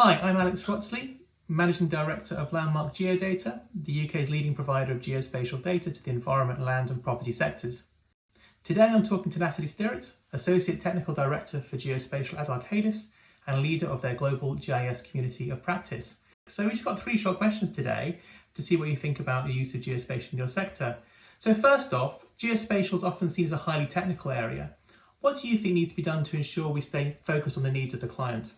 Hi, I'm Alex Wrotsley, Managing Director of Landmark Geodata, the UK's leading provider of geospatial data to the environment, land and property sectors. Today I'm talking to Natalie Stirrett, Associate Technical Director for Geospatial at Arcadis and leader of their global GIS community of practice. So we've just got 3 short questions today to see what you think about the use of geospatial in your sector. So first off, geospatial is often seen as a highly technical area. What do you think needs to be done to ensure we stay focused on the needs of the client?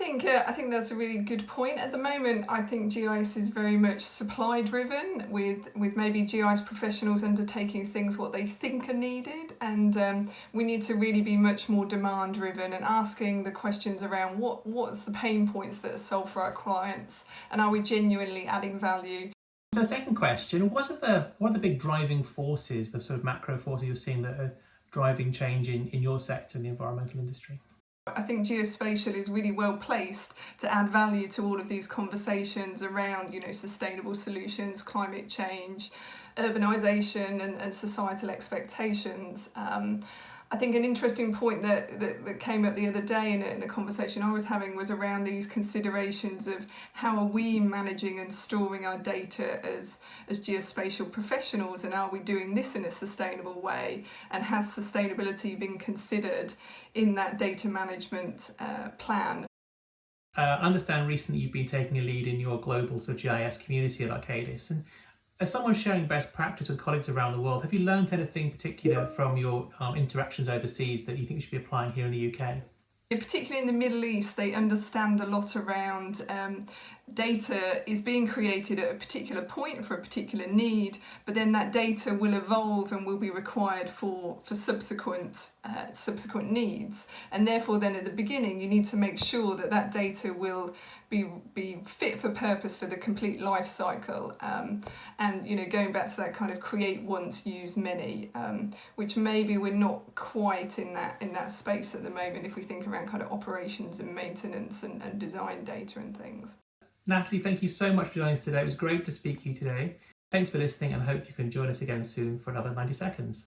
I think that's a really good point. At the moment, I think GIS is very much supply driven, with maybe GIS professionals undertaking things what they think are needed, and we need to really be much more demand driven and asking the questions around what's the pain points that are solved for our clients, and are we genuinely adding value. So second question, what are the big driving forces, the sort of macro forces you're seeing that are driving change in your sector, in the environmental industry? I think geospatial is really well placed to add value to all of these conversations around, sustainable solutions, climate change, urbanisation and societal expectations. I think an interesting point that came up the other day in a conversation I was having was around these considerations of how are we managing and storing our data as geospatial professionals, and are we doing this in a sustainable way, and has sustainability been considered in that data management plan? I understand recently you've been taking a lead in your global sort of GIS community at Arcadis, and as someone sharing best practice with colleagues around the world, have you learned anything particular from your interactions overseas that you think you should be applying here in the UK? Particularly in the Middle East, they understand a lot around data is being created at a particular point for a particular need, but then that data will evolve and will be required for subsequent needs. And therefore then at the beginning you need to make sure that that data will be fit for purpose for the complete life cycle, and going back to that kind of create once, use many, which maybe we're not quite in that space at the moment if we think around kind of operations and maintenance and design data and things. Natalie, thank you so much for joining us today. It was great to speak to you today. Thanks for listening, and I hope you can join us again soon for another 90 seconds.